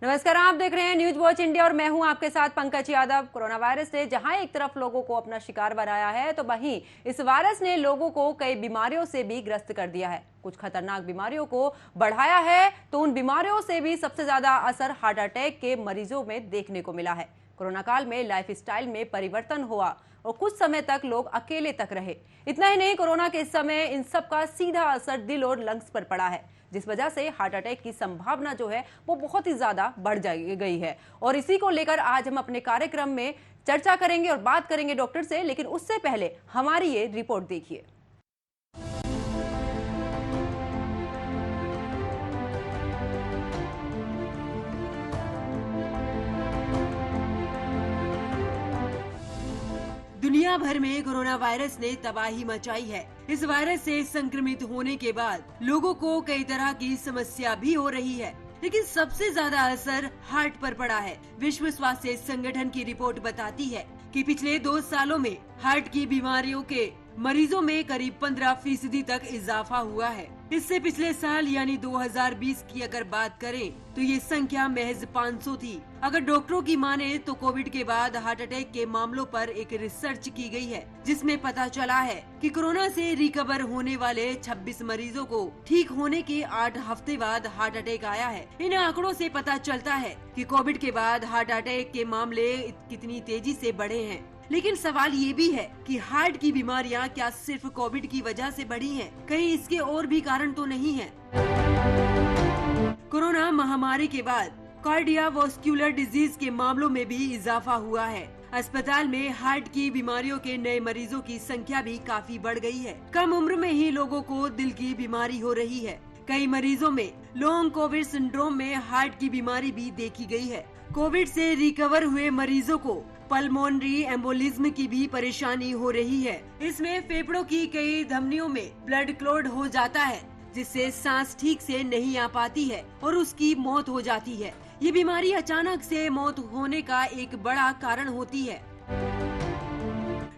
नमस्कार, आप देख रहे हैं न्यूज वॉच इंडिया और मैं हूं आपके साथ पंकज यादव। कोरोना वायरस ने जहां एक तरफ लोगों को अपना शिकार बनाया है, तो वहीं इस वायरस ने लोगों को कई बीमारियों से भी ग्रस्त कर दिया है। कुछ खतरनाक बीमारियों को बढ़ाया है, तो उन बीमारियों से भी सबसे ज्यादा असर हार्ट अटैक के मरीजों में देखने को मिला है। कोरोना काल में लाइफ स्टाइल में परिवर्तन हुआ और कुछ समय तक लोग अकेले तक रहे। इतना ही नहीं, कोरोना के समय इन सब का सीधा असर दिल और लंग्स पर पड़ा है, जिस वजह से हार्ट अटैक की संभावना जो है वो बहुत ही ज्यादा बढ़ गई है। और इसी को लेकर आज हम अपने कार्यक्रम में चर्चा करेंगे और बात करेंगे डॉक्टर से, लेकिन उससे पहले हमारी ये रिपोर्ट देखिए। दुनिया भर में कोरोना वायरस ने तबाही मचाई है। इस वायरस से संक्रमित होने के बाद लोगों को कई तरह की समस्या भी हो रही है, लेकिन सबसे ज्यादा असर हार्ट पर पड़ा है। विश्व स्वास्थ्य संगठन की रिपोर्ट बताती है कि पिछले 2 सालों में हार्ट की बीमारियों के मरीजों में करीब 15% तक इजाफा हुआ है। इससे पिछले साल यानी 2020 की अगर बात करें तो ये संख्या महज 500 थी। अगर डॉक्टरों की माने तो कोविड के बाद हार्ट अटैक के मामलों पर एक रिसर्च की गई है, जिसमें पता चला है कि कोरोना से रिकवर होने वाले 26 मरीजों को ठीक होने के 8 हफ्ते बाद हार्ट अटैक आया है। इन आंकड़ों से पता चलता है कि कोविड के बाद हार्ट अटैक के मामले कितनी तेजी से बढ़े हैं। लेकिन सवाल ये भी है कि हार्ट की बीमारियां क्या सिर्फ कोविड की वजह से बढ़ी हैं? कहीं इसके और भी कारण तो नहीं है? कोरोना महामारी के बाद कार्डियोवास्कुलर डिजीज के मामलों में भी इजाफा हुआ है। अस्पताल में हार्ट की बीमारियों के नए मरीजों की संख्या भी काफी बढ़ गई है। कम उम्र में ही लोगों को दिल की बीमारी हो रही है। कई मरीजों में लॉन्ग कोविड सिंड्रोम में हार्ट की बीमारी भी देखी गई है। कोविड से रिकवर हुए मरीजों को पल्मोनरी एम्बोलिज्म की भी परेशानी हो रही है। इसमें फेफड़ों की कई धमनियों में ब्लड क्लॉट हो जाता है, जिससे सांस ठीक से नहीं आ पाती है और उसकी मौत हो जाती है। ये बीमारी अचानक से मौत होने का एक बड़ा कारण होती है।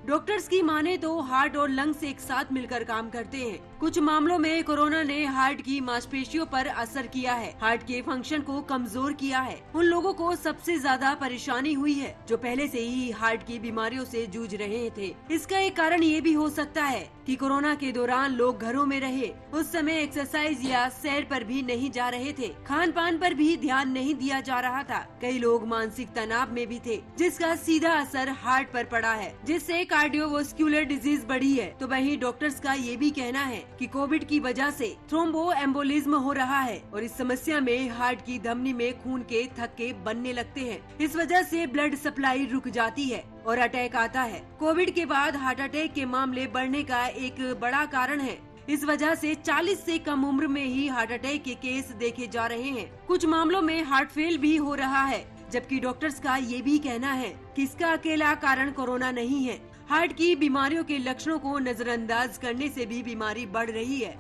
डॉक्टर्स की माने तो हार्ट और लंग्स एक साथ मिलकर काम करते हैं। कुछ मामलों में कोरोना ने हार्ट की मांसपेशियों पर असर किया है, हार्ट के फंक्शन को कमजोर किया है। उन लोगों को सबसे ज्यादा परेशानी हुई है जो पहले से ही हार्ट की बीमारियों से जूझ रहे थे। इसका एक कारण ये भी हो सकता है कि कोरोना के दौरान लोग घरों में रहे, उस समय एक्सरसाइज या सैर पर भी नहीं जा रहे थे, खान पान पर भी ध्यान नहीं दिया जा रहा था। कई लोग मानसिक तनाव में भी थे, जिसका सीधा असर हार्ट पर पड़ा है, जिससे कार्डियोवास्कुलर डिजीज बढ़ी है। तो वहीं डॉक्टर्स का ये भी कहना है कि कोविड की वजह से थ्रोम्बो एम्बोलिज्म हो रहा है और इस समस्या में हार्ट की धमनी में खून के थक्के बनने लगते हैं। इस वजह से ब्लड सप्लाई रुक जाती है और अटैक आता है। कोविड के बाद हार्ट अटैक के मामले बढ़ने का एक बड़ा कारण है। इस वजह से 40 से कम उम्र में ही हार्ट अटैक के केस देखे जा रहे हैं। कुछ मामलों में हार्ट फेल भी हो रहा है, जबकि डॉक्टर्स का ये भी कहना है कि इसका अकेला कारण कोरोना नहीं है। हार्ट की बीमारियों के लक्षणों को नजरअंदाज करने से भी बीमारी बढ़ रही है।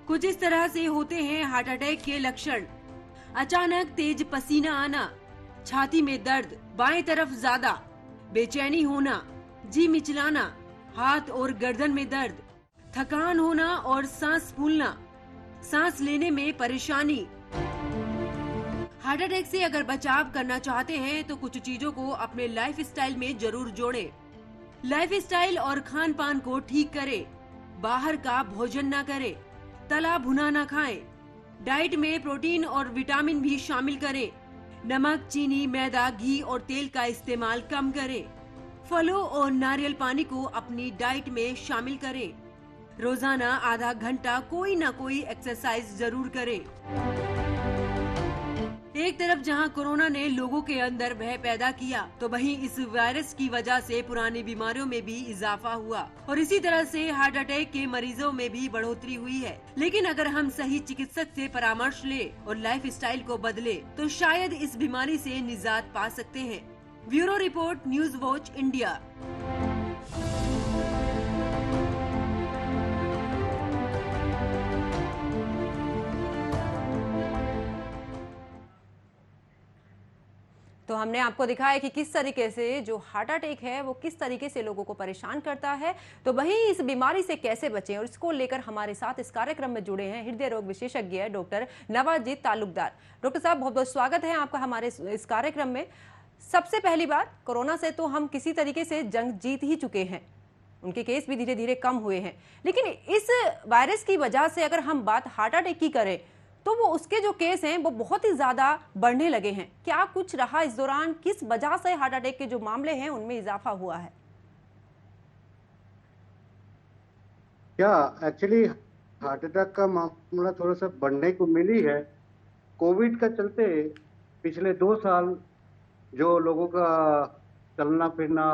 कुछ इस तरह से होते हैं हार्ट अटैक के लक्षण: अचानक तेज पसीना आना, छाती में दर्द, बाएं तरफ ज्यादा, बेचैनी होना, जी मिचलाना, हाथ और गर्दन में दर्द, थकान होना और सांस फूलना, सांस लेने में परेशानी। हार्ट अटैक से अगर बचाव करना चाहते हैं तो कुछ चीजों को अपने लाइफ स्टाइल में जरूर जोड़ें। लाइफ स्टाइल और खान पान को ठीक करें। बाहर का भोजन न करें, तला भुना न खाएं। डाइट में प्रोटीन और विटामिन भी शामिल करें। नमक, चीनी, मैदा, घी और तेल का इस्तेमाल कम करें। फलों और नारियल पानी को अपनी डाइट में शामिल करें। रोजाना आधा घंटा कोई न कोई एक्सरसाइज जरूर करें। एक तरफ जहां कोरोना ने लोगों के अंदर भय पैदा किया, तो वहीं इस वायरस की वजह से पुरानी बीमारियों में भी इजाफा हुआ और इसी तरह से हार्ट अटैक के मरीजों में भी बढ़ोतरी हुई है। लेकिन अगर हम सही चिकित्सक से परामर्श ले और लाइफ स्टाइल को बदले तो शायद इस बीमारी से निजात पा सकते हैं। Bureau report, news watch India. तो हमने आपको दिखाया कि किस तरीके से जो हार्ट अटैक है वो किस तरीके से लोगों को परेशान करता है, तो वहीं इस बीमारी से कैसे बचें, और इसको लेकर हमारे साथ इस कार्यक्रम में जुड़े हैं हृदय रोग विशेषज्ञ डॉक्टर नवाजीत तालुकदार। डॉक्टर साहब, बहुत बहुत स्वागत है आपका हमारे इस कार्यक्रम में। सबसे पहली बात, कोरोना से तो हम किसी तरीके से जंग जीत ही चुके हैं, उनके केस भी धीरे धीरे कम हुए हैं, लेकिन इस वायरस की वजह से अगर हम बात हार्ट अटैक की करें तो वो उसके जो केस हैं वो बहुत ही ज्यादा बढ़ने लगे हैं। क्या कुछ रहा इस दौरान, किस वजह से हार्ट अटैक के जो मामले हैं उनमें इजाफा हुआ है? क्या एक्चुअली हार्ट अटैक का मामला थोड़ा सा बढ़ने को मिली है कोविड का चलते। पिछले 2 साल जो लोगों का चलना फिरना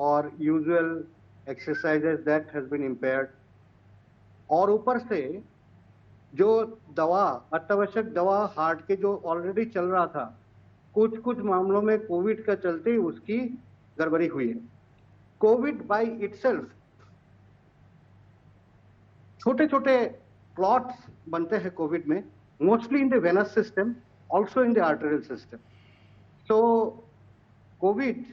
और usual exercises that has been impaired, और ऊपर से जो दवा, अत्यावश्यक दवा हार्ट के जो ऑलरेडी चल रहा था, कुछ कुछ मामलों में कोविड का चलते उसकी गड़बड़ी हुई है। कोविड बाय इटसेल्फ छोटे छोटे क्लॉट्स बनते हैं कोविड में, mostly in the venous system, also in the arterial system. So Covid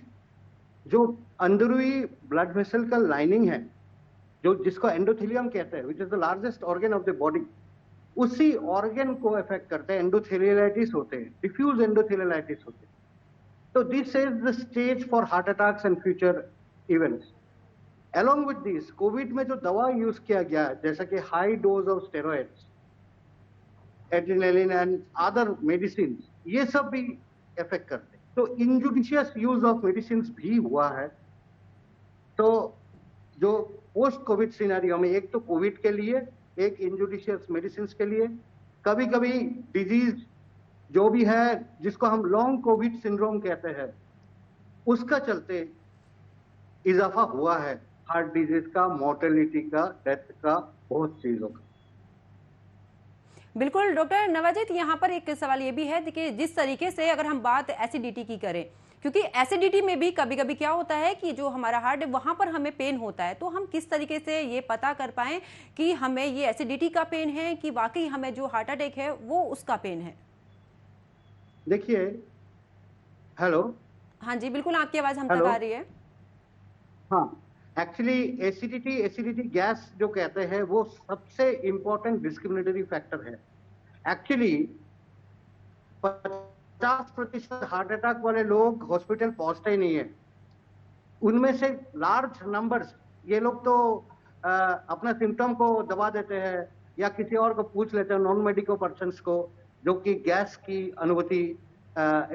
जो अंदरूनी ब्लड वेसल का लाइनिंग है, जो जिसको एंडोथेलियम कहते हैं, which is the largest organ of the body, उसी ऑर्गन को अफेक्ट करते हैं। एंडोथेलियलाइटिस होते हैं, डिफ्यूज एंडोथेलियलाइटिस होते हैं। तो this is the stage for heart attacks and future events. Along with this, Covid में जो दवा यूज किया गया है, जैसा कि high dose of steroids, adrenaline and other medicine, ये सब भी इफेक्ट करते हैं। तो इनजुडिशियस यूज ऑफ मेडिसिन भी हुआ है। तो जो पोस्ट कोविड सिनेरियो में, एक तो कोविड के लिए, एक इनजुडिशियस मेडिसिन के लिए, कभी कभी डिजीज जो भी है जिसको हम लॉन्ग कोविड सिंड्रोम कहते हैं, उसका चलते इजाफा हुआ है हार्ट डिजीज का, मोर्टेलिटी का, डेथ का, बहुत चीजों का। बिल्कुल डॉक्टर नवाजीत, यहाँ पर एक सवाल ये भी है कि जिस तरीके से अगर हम बात एसिडिटी की करें, क्योंकि एसिडिटी में भी कभी कभी क्या होता है कि जो हमारा हार्ट है वहां पर हमें पेन होता है, तो हम किस तरीके से ये पता कर पाएं कि हमें ये एसिडिटी का पेन है कि वाकई हमें जो हार्ट अटैक है वो उसका पेन है? देखिए, हेलो। हाँ जी, बिल्कुल आपकी आवाज हम तक आ रही है। हाँ, एक्चुअली एसिडिटी गैस जो कहते हैं वो सबसे इंपॉर्टेंट डिस्क्रिमिनेटरी फैक्टर है। एक्चुअली 50% हार्ट अटैक वाले लोग हॉस्पिटल पहुंचते ही नहीं है। उनमें से लार्ज नंबर्स, ये लोग तो अपना सिम्टम को दबा देते हैं या किसी और को पूछ लेते हैं, नॉन मेडिकल पर्सन्स को, जो कि गैस की अनुभूति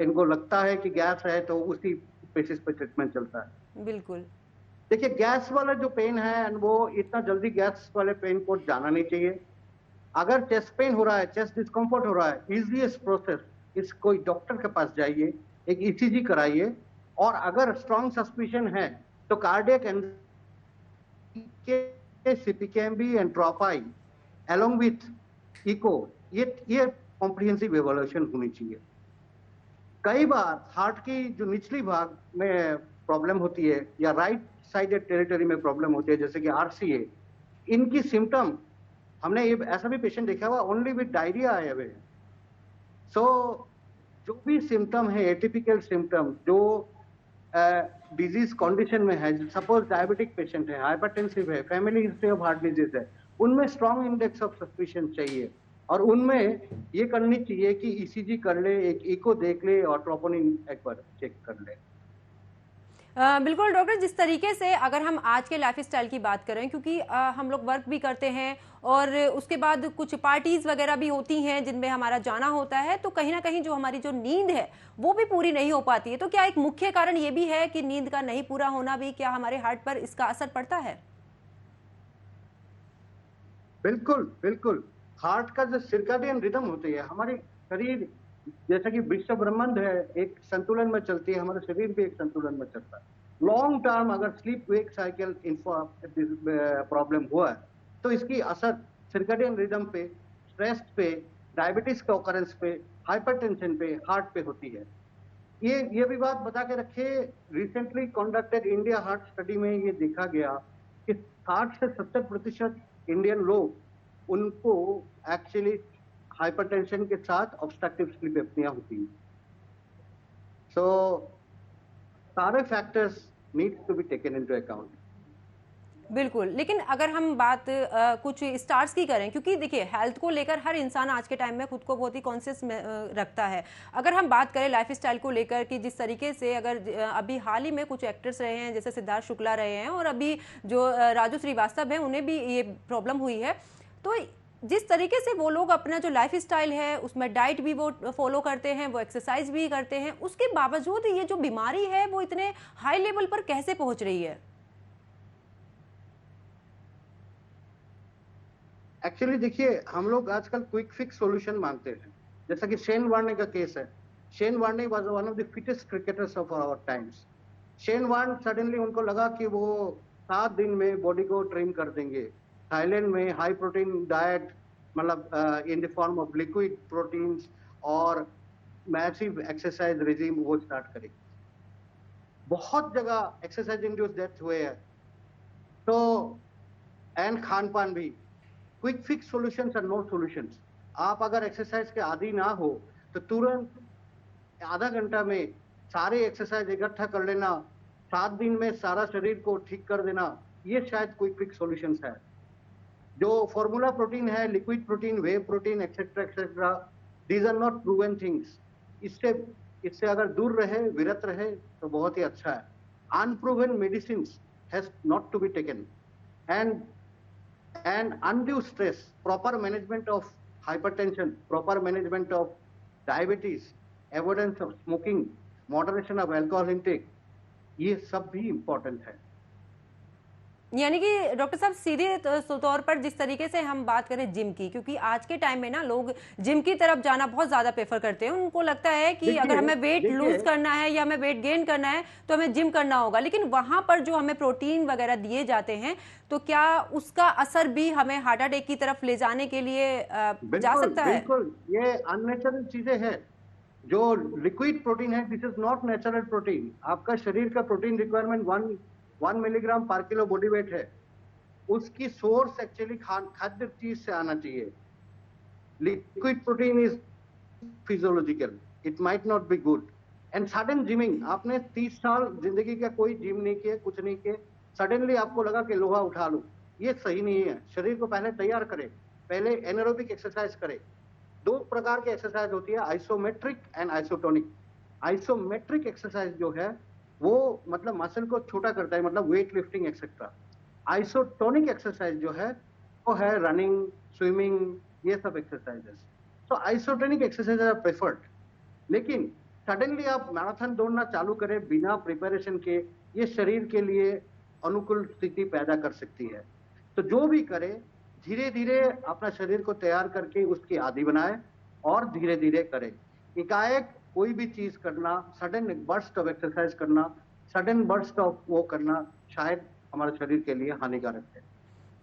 इनको लगता है कि गैस है, तो उसी बेसिस पे ट्रीटमेंट चलता है। बिल्कुल। देखिए, गैस वाला जो पेन है वो इतना जल्दी गैस वाले पेन को जाना नहीं चाहिए। अगर चेस्ट पेन हो रहा है, चेस्ट डिस्कम्फर्ट हो रहा है, इजीएस्ट प्रोसेस इस कोई डॉक्टर के पास जाइए, एक ईसीजी कराइए, और अगर स्ट्रॉन्ग सस्पिशन है तो cardiac CPK MB and trop I along with echo, ये कॉम्प्रिहेंसिव इवैल्यूएशन होनी चाहिए। कई बार हार्ट की जो निचली भाग में प्रॉब्लम होती है या राइट साइडेड टेरिटरी में प्रॉब्लम होती है, जैसे कि आरसीए, इनकी सिम्टम, हमने ये ऐसा भी पेशेंट देखा हुआ ओनली विद डायरिया आए हुए हैं। सो जो भी सिम्टम है, एटिपिकल सिम्टम जो डिजीज कंडीशन में है, सपोज डायबिटिक पेशेंट है, हाइपरटेंसिव है, family history of heart disease है, उनमें स्ट्रॉन्ग इंडेक्स ऑफ सस्पिशन चाहिए, और उनमें ये करनी चाहिए कि ईसीजी कर ले, एक इको देख ले, और ट्रोपोनिन एक बार चेक कर ले। बिल्कुल डॉक्टर, जिस तरीके से अगर हम आज के लाइफस्टाइल की बात करें, क्योंकि हम लोग वर्क भी करते हैं और उसके बाद कुछ पार्टीज वगैरह भी होती हैं जिनमें हमारा जाना होता है, तो कहीं ना कहीं जो हमारी जो नींद है वो भी पूरी नहीं हो पाती है। तो क्या एक मुख्य कारण ये भी है कि नींद का नहीं पूरा होना भी क्या हमारे हार्ट पर इसका असर पड़ता है? बिल्कुल बिल्कुल। हार्ट का जो सर्कैडियन रिदम होती है, हमारे शरीर जैसा कि विश्व ब्रह्मांड है, एक संतुलन में चलती है, हमारा शरीर भी एक संतुलन में चलता है। लॉन्ग टर्म अगर स्लीप वेक साइकिल प्रॉब्लम हुआ है तो इसकी असर सर्कैडियन रिदम पे, स्ट्रेस पे, डायबिटीज के ऑकरेंस पे, हाइपरटेंशन पे, हार्ट पे होती है। ये भी बात बता के रखे, recently conducted India heart study में ये देखा गया कि 60 से 70% इंडियन लोग, उनको एक्चुअली हाइपरटेंशन के साथ ऑब्स्ट्रक्टिव स्लीप एपनिया होती है। So सारे factors need to be taken into account. बिल्कुल, लेकिन अगर हम बात कुछ स्टार्स की करें, क्योंकि देखिए हेल्थ को लेकर हर इंसान आज के टाइम में खुद को बहुत ही कॉन्शियस रखता है। अगर हम बात करें लाइफस्टाइल को लेकर कि जिस तरीके से अगर अभी हाल ही में कुछ एक्टर्स रहे हैं जैसे सिद्धार्थ शुक्ला रहे हैं और अभी जो राजू श्रीवास्तव हैं उन्हें भी ये प्रॉब्लम हुई है, तो जिस तरीके से वो लोग अपना जो लाइफस्टाइल है उसमें डाइट भी वो फॉलो करते हैं, वो एक्सरसाइज भी करते हैं, उसके बावजूद ये जो बीमारी है वो इतने हाई लेवल पर कैसे पहुंच रही है? एक्चुअली देखिए, हम लोग आजकल क्विक फिक्स सॉल्यूशन मांगते हैं, जैसा कि शेन वार्ने का केस है। Shane Warne was one of the fittest cricketers of our times. Shane Warne suddenly उनको लगा कि वो 7 दिन में बॉडी को ट्रिम कर देंगे। थाईलैंड में हाई प्रोटीन डाइट, मतलब in the form of liquid proteins और मैसिव एक्सरसाइज रिजीम वो स्टार्ट करेंगे। बहुत जगह एक्सरसाइज इंड्यूस डेथ हुए हैं, तो एंड खान पान भी। Quick fix solutions are no solutions. आप अगर एक्सरसाइज के आदी ना हो तो तुरंत आधा घंटा में सारे एक्सरसाइज इकट्ठा कर लेना, 7 दिन में सारा शरीर को ठीक कर देना, ये शायद क्विक फिक्स सॉल्यूशंस है। जो फॉर्मूला प्रोटीन है, liquid protein, whey protein etcetera etcetera, these are not proven things. इससे अगर दूर रहे, विरत रहे तो बहुत ही अच्छा है। Unproven medicine has not to be taken and undue stress, proper management of hypertension, proper management of diabetes, avoidance of smoking, moderation of alcohol intake, ये सब भी important है। यानी कि डॉक्टर साहब सीधे तौर पर जिस तरीके से हम बात करें जिम की, क्योंकि आज के टाइम में ना लोग जिम की तरफ जाना बहुत ज्यादा प्रेफर करते हैं। उनको लगता है कि अगर हमें वेट लूज करना है या हमें वेट गेन करना है तो हमें जिम करना होगा, लेकिन वहां पर जो हमें प्रोटीन वगैरह दिए जाते हैं तो क्या उसका असर भी हमें हार्ट अटैक की तरफ ले जाने के लिए जा सकता है? बिल्कुल, ये अननेचुरल चीजें हैं। जो लिक्विड प्रोटीन है, this is not natural protein. आपका शरीर का प्रोटीन रिक्वायरमेंट 1 मिलीग्राम पर किलो बॉडी वेट है। उसकी सोर्स एक्चुअली खाद्य चीज से आना चाहिए। Liquid protein is physiological, it might not be good. And sudden gymming, आपने 30 साल जिंदगी का कोई जिम नहीं किया, कुछ नहीं किया, सडनली आपको लगा कि लोहा उठा लो, ये सही नहीं है। शरीर को पहले तैयार करें, पहले एनारोबिक एक्सरसाइज करें। 2 प्रकार की एक्सरसाइज होती है, isometric and isotonic. Isometric exercise जो है वो मतलब मसल को छोटा करता है, मतलब weight lifting etcetera. Isotonic exercise जो है वो है रनिंग, स्विमिंग, ये सब एक्सरसाइजेस। तो आइसोटोनिक एक्सरसाइज आर प्रेफर्ड। लेकिन सडनली आप मैराथन दौड़ना चालू करें बिना प्रिपरेशन के, ये शरीर के लिए अनुकूल स्थिति पैदा कर सकती है। तो जो भी करे धीरे धीरे अपना शरीर को तैयार करके उसकी आदी बनाए और धीरे धीरे करे। एकाएक कोई भी चीज करना, सडन बर्स्ट ऑफ एक्सरसाइज करना, सडन बर्स्ट ऑफ वो करना शायद हमारे शरीर के लिए हानिकारक है।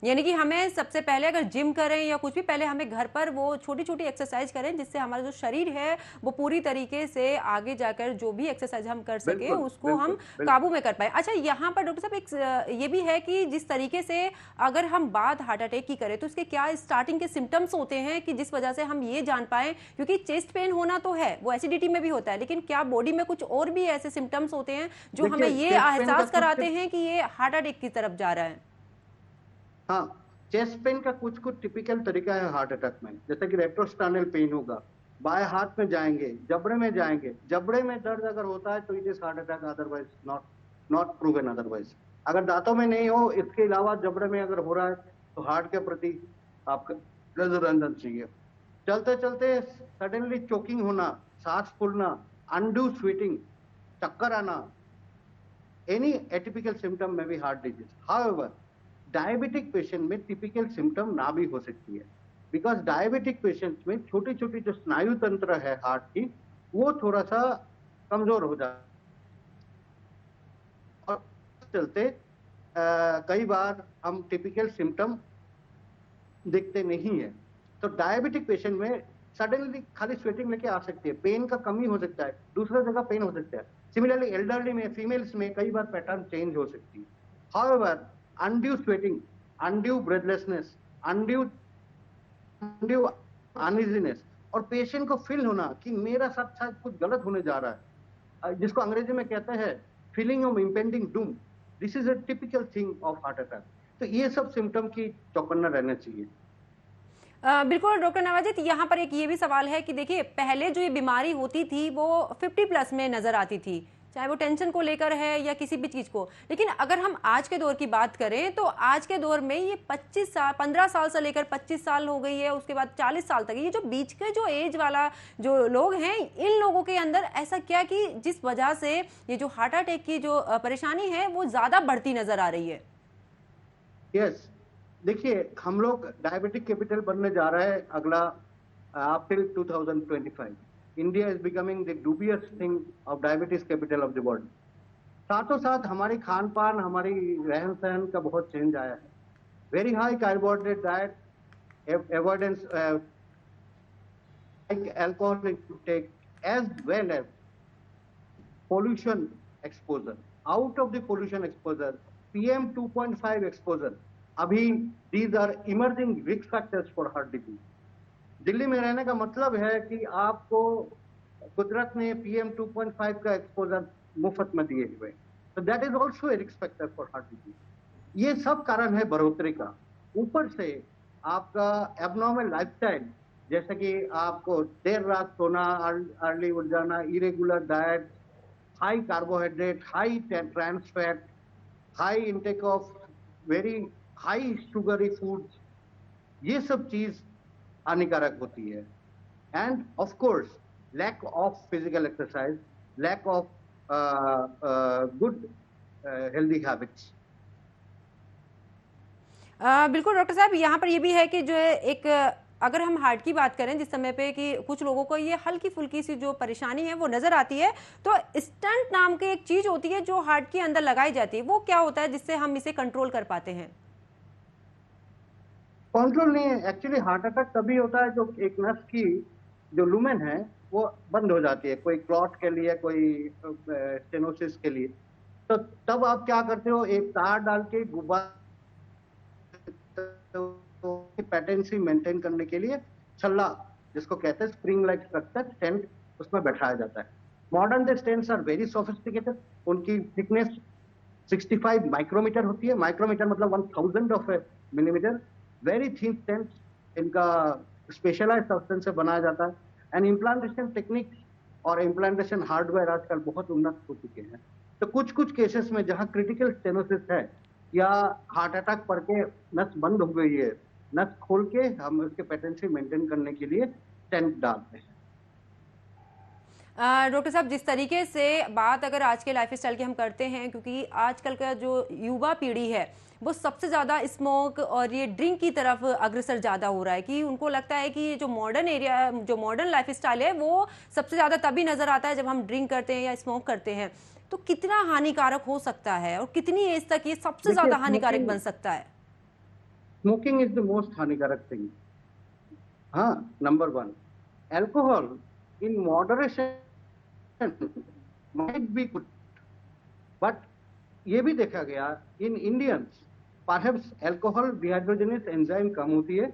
यानी कि हमें सबसे पहले अगर जिम करें या कुछ भी, पहले हमें घर पर वो छोटी छोटी एक्सरसाइज करें जिससे हमारा जो शरीर है वो पूरी तरीके से आगे जाकर जो भी एक्सरसाइज हम कर सके उसको हम काबू में कर पाए। अच्छा, यहाँ पर डॉक्टर साहब एक ये भी है कि जिस तरीके से अगर हम बात हार्ट अटैक की करें तो उसके क्या स्टार्टिंग के सिम्टम्स होते हैं कि जिस वजह से हम ये जान पाए, क्योंकि चेस्ट पेन होना तो है, वो एसिडिटी में भी होता है, लेकिन क्या बॉडी में कुछ और भी ऐसे सिम्टम्स होते हैं जो हमें ये एहसास कराते हैं कि ये हार्ट अटैक की तरफ जा रहा है? हाँ, चेस्ट पेन का कुछ टिपिकल तरीका है हार्ट अटैक में। जैसे कि रेट्रोस्टार्नल पेन होगा, बाएं हाथ में जाएंगे, जबड़े में जाएंगे, जबड़े में दर्द अगर होता है तो it is heart attack, otherwise not proven otherwise. अगर दांतों में नहीं हो, इसके अलावा जबड़े में अगर हो रहा है तो हार्ट के प्रति आपका नजर आना चाहिए। चलते चलते सडनली चोकिंग होना, सांस फूलना, अनड्यू स्वेटिंग, चक्कर आना, एनी एटिपिकल सिम्टम में भी heart disease. However diabetic patient में टिपिकल सिम्टम ना भी हो सकती है, बिकॉज डायबिटिक पेशेंट्स में छोटी छोटी जो स्नायु तंत्र है हार्ट की वो थोड़ा सा कमजोर हो जाता है और चलते कई बार हम टिपिकल सिम्टम दिखते नहीं है। तो डायबिटिक पेशेंट में सडनली खाली स्वेटिंग लेके आ सकती है, पेन का कमी हो सकता है, दूसरा जगह पेन हो सकता है। सिमिलरली एल्डरली में, फीमेल्स में कई बार पैटर्न चेंज हो सकती है। However undue sweating, undue breathlessness, undue uneasiness और पेशेंट को फील होना कि मेरा साथ शायद कुछ गलत होने जा रहा है, जिसको अंग्रेजी में कहते हैं feeling of impending Doom, this is a typical thing of heart attack. तो ये सब सिम्टम की चौकन्ना रहना चाहिए। बिल्कुल डॉक्टर नवाजित, यहाँ पर एक ये भी सवाल है कि देखिए पहले जो ये बीमारी होती थी वो 50+ में नजर आती थी, चाहे वो टेंशन को लेकर है या किसी भी चीज को। लेकिन अगर हम आज के दौर की बात करें तो आज के दौर में ये 25 साल 15 साल से लेकर 25 साल हो गई है, उसके बाद 40 साल तक, ये जो बीच के जो एज वाला जो लोग हैं, इन लोगों के अंदर ऐसा क्या कि जिस वजह से ये जो हार्ट अटैक की जो परेशानी है वो ज्यादा बढ़ती नजर आ रही है? यस, देखिए हम लोग डायबिटिक कैपिटल बनने जा रहे हैं अगला till 2025। India is becoming the dubious thing of diabetes capital of the world. साथों साथ हमारी खान पान, हमारी रहन सहन का बहुत चेंज आया है। Very high carbohydrate diet, avoidance like alcohol intake, as well as pollution exposure. Out of the pollution exposure, PM 2.5 exposure, अभी these are emerging risk factors for heart disease. Delhi में रहने का मतलब है कि आपको कुदरत ने PM 2.5 का एक्सपोजर मुफ्त में दिए हुए, तो that is also a risk factor for heart disease. ये सब कारण है बढ़ोतरी का। ऊपर से आपका एबनॉर्मल लाइफस्टाइल, जैसे कि आपको देर रात सोना, अर्ली उठ जाना, irregular diet, high carbohydrate, high trans fat, high intake of very high sugary foods, ये सब चीज हानिकारक होती है। And of course lack of physical exercise, lack of good healthy habits. बिल्कुल डॉक्टर साहब, यहाँ पर ये भी है कि जो है एक अगर हम हार्ट की बात करें जिस समय पे कि कुछ लोगों को ये हल्की फुल्की सी जो परेशानी है वो नजर आती है, तो स्टंट नाम की एक चीज होती है जो हार्ट के अंदर लगाई जाती है, वो क्या होता है जिससे हम इसे कंट्रोल कर पाते हैं? कंट्रोल नहीं है, एक्चुअली हार्ट अटैक तभी होता है जो एक नस की जो लुमेन है वो बंद हो जाती है, कोई क्लॉट के लिए, कोई स्टेनोसिस के लिए। तो तब आप क्या करते हो, एक तार डाल के गुब्बारा पेटेंसी मेंटेन करने के लिए छल्ला, जिसको कहते हैं स्प्रिंग लाइक स्ट्रक्चर, स्टेंट उसमें बैठाया जाता है। Modern day stents are very sophisticated, उनकी थिकनेस 65 माइक्रोमीटर होती है। माइक्रोमीटर मतलब 1000 of a millimetre. Very thin stents, इनका स्पेशलाइज सब्सटेंस से बनाया जाता है। एंड इम्प्लांटेशन टेक्निक और इम्प्लांटेशन हार्डवेयर आजकल बहुत उन्नत हो चुके हैं। तो कुछ कुछ केसेस में जहां क्रिटिकल स्टेनोसिस है या हार्ट अटैक पड़ के नस बंद हो गई है, नस खोल के हम उसके पेटेंसी मेंटेन करने के लिए स्टेंट डालते हैं। डॉक्टर साहब, जिस तरीके से बात अगर आज के लाइफस्टाइल की हम करते हैं, क्योंकि आजकल का जो युवा पीढ़ी है वो सबसे ज़्यादा स्मोक और ये ड्रिंक की तरफ अग्रसर ज़्यादा हो रहा है, कि उनको लगता है कि ये जो मॉडर्न एरिया, जो मॉडर्न लाइफस्टाइल है वो सबसे ज़्यादा तभी नज़र आता है जब हम ड्रिंक करते हैं या स्मोक करते हैं। तो कितना हानिकारक हो सकता है और कितनी एज तक ये सबसे ज़्यादा हानिकारक बन सकता है? स्मोकिंग इज द मोस्ट हानिकारक थिंग। हाँ, number 1। Alcohol in moderation might be good, but ये भी देखा गया in Indians perhaps alcohol dehydrogenase enzyme कम होती है।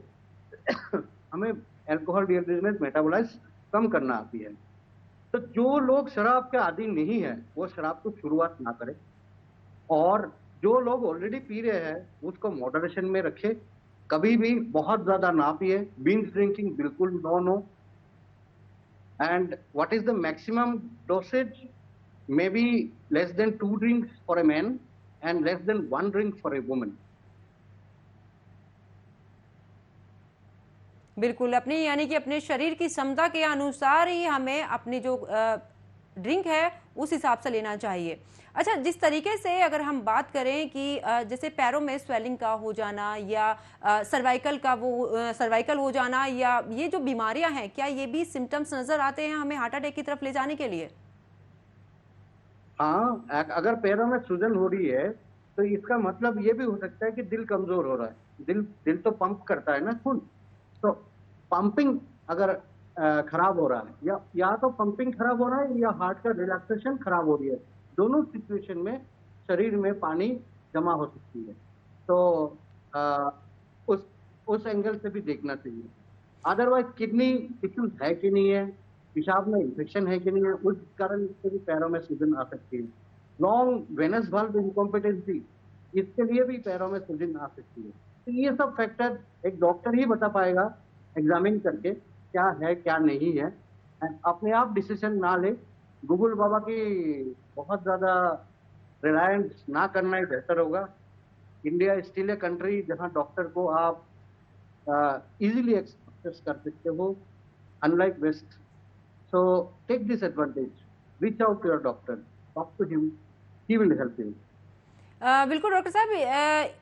हमें अल्कोहल डिहाइड्रोजनेस मेटाबोलाइज कम करना आती है। तो जो लोग शराब के आदी नहीं है वो शराब को शुरुआत ना करें, और जो लोग ऑलरेडी पी रहे हैं उसको मॉडरेशन में रखे, कभी भी बहुत ज्यादा ना पिए। बिंज ड्रिंकिंग बिल्कुल no. And what is the maximum dosage? Maybe less than 2 drinks for a man and less than 1 drink for a woman. बिल्कुल, अपनी यानी कि अपने शरीर की क्षमता के अनुसार ही हमें अपनी जो ड्रिंक है उस हिसाब से लेना चाहिए। अच्छा, जिस तरीके से अगर हम बात करें कि जैसे पैरों में स्वेलिंग का हो जाना या सर्वाइकल का वो सर्वाइकल हो जाना, या ये जो बीमारियां हैं, क्या ये भी सिम्टम्स नजर आते हैं हमें हार्ट अटैक की तरफ ले जाने के लिए? हाँ, अगर पैरों में सूजन हो रही है तो इसका मतलब ये भी हो सकता है कि दिल कमजोर हो रहा है। दिल तो पंप करता है ना खून, तो पंपिंग अगर खराब हो रहा है, या तो पंपिंग खराब हो रहा है या हार्ट का रिलैक्सेशन खराब हो रही है, दोनों सिचुएशन में शरीर में पानी जमा हो सकती है। तो उस एंगल से भी देखना चाहिए। अदरवाइज किडनी इश्यूज है कि नहीं है, पेशाब में इन्फेक्शन है कि नहीं है, उस कारण से भी पैरों में सूजन आ सकती है। लॉन्ग वेनस वाल्व इनकॉम्पिटेंसी, इसके लिए भी पैरों में सूजन आ सकती है। तो ये सब फैक्टर एक डॉक्टर ही बता पाएगा एग्जामिन करके क्या है क्या नहीं है। अपने आप डिसीजन ना ले, गूगल बाबा की बहुत ज्यादा रिलायंस ना करना ही बेहतर होगा। इंडिया स्टिल ए कंट्री जहां डॉक्टर को आप इजीली एक्सेस कर सकते हो, unlike west. So take this advantage, reach out to your doctor, talk to him, he will help you. बिल्कुल डॉक्टर साहब,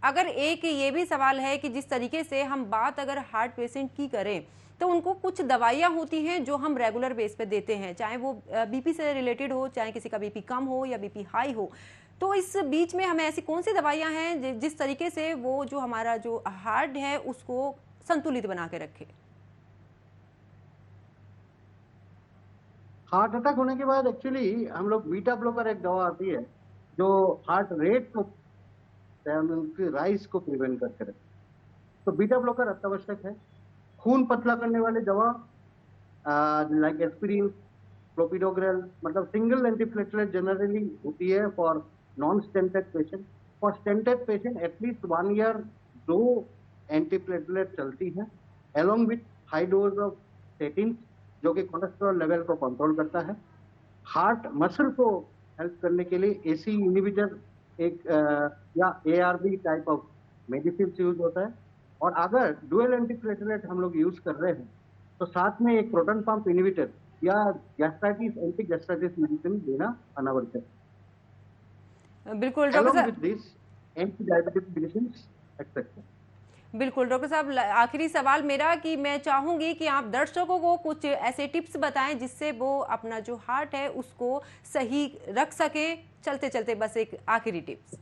अगर एक ये भी सवाल है कि जिस तरीके से हम बात अगर हार्ट पेशेंट की करें तो उनको कुछ दवाइयाँ होती हैं जो हम रेगुलर बेस पे देते हैं, चाहे वो बीपी से रिलेटेड हो, चाहे किसी का बीपी कम हो या बीपी हाई हो। तो इस बीच में हमें ऐसी कौन सी दवाइयाँ हैं जिस तरीके से वो जो हमारा जो हार्ट है उसको संतुलित बना के रखे? हार्ट अटैक होने के बाद एक्चुअली हम लोग बीटा ब्लॉकर, एक दवा आती है जो हार्ट रेट को, उनकी राइज को प्रिवेंट करके रखे। तो बीटा ब्लॉकर अत्यावश्यक है। खून पतला करने वाली दवा लाइक एस्पिरिन, क्लोपिडोग्रेल, मतलब सिंगल एंटीप्लेटलेट जनरली होती है for non stunted patient. For stunted patient at least 1 year 2 antiplatelet चलती है, along with high dose of statin जो कि कोलेस्ट्रॉल लेवल को कंट्रोल करता है। हार्ट मसल को हेल्प करने के लिए एसी इनहिबिटर एक या ARB type of medicine use होता है। और अगर डुअल एंटीप्लेटलेट हम लोग यूज कर रहे हैं तो साथ में एक प्रोटॉन पंप इनहिबिटर या गैस्ट्राइटिस एंटी गैस्ट्राइटिस मेडिसिन देना अनावश्यक है। बिल्कुल डॉक्टर Along साहब, with this, anti-diabetic medicines, etc. बिल्कुल डॉक्टर साहब, आखिरी सवाल मेरा कि मैं चाहूंगी कि आप दर्शकों को कुछ ऐसे टिप्स बताएं जिससे वो अपना जो हार्ट है उसको सही रख सकें। चलते चलते बस एक आखिरी टिप्स।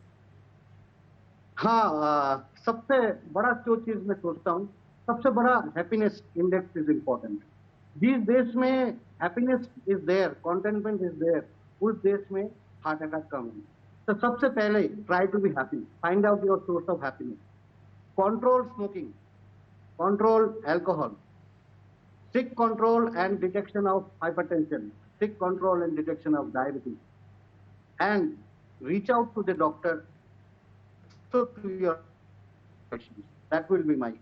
हाँ, सबसे बड़ा जो चीज मैं सोचता हूँ, सबसे बड़ा हैप्पीनेस इंडेक्स इज इम्पोर्टेंट। जिस देश में happiness is there, contentment is there, उस देश में हार्ट अटैक कम है। तो सबसे पहले try to be happy, find out your source of happiness, control smoking, control alcohol, strict control and detection of hypertension, strict control and detection of diabetes, and reach out to the doctor, so to your patients. That will be my.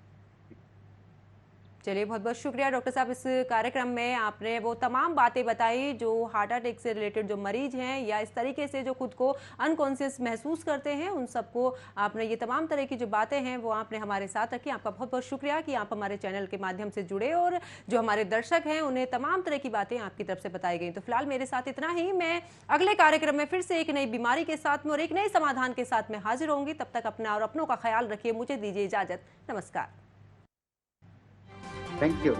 चलिए, बहुत बहुत शुक्रिया doctor साहब। इस कार्यक्रम में आपने वो तमाम बातें बताई जो हार्ट अटैक से रिलेटेड जो मरीज हैं या इस तरीके से जो खुद को अनकॉन्शियस महसूस करते हैं, उन सबको आपने ये तमाम तरह की जो बातें हैं वो आपने हमारे साथ रखी। आपका बहुत बहुत शुक्रिया कि आप हमारे चैनल के माध्यम से जुड़े और जो हमारे दर्शक हैं उन्हें तमाम तरह की बातें आपकी तरफ से बताई गई। तो फिलहाल मेरे साथ इतना ही। मैं अगले कार्यक्रम में फिर से एक नई बीमारी के साथ में और एक नए समाधान के साथ में हाजिर होंगी। तब तक अपना और अपनों का ख्याल रखिए। मुझे दीजिए इजाजत। नमस्कार। Thank you.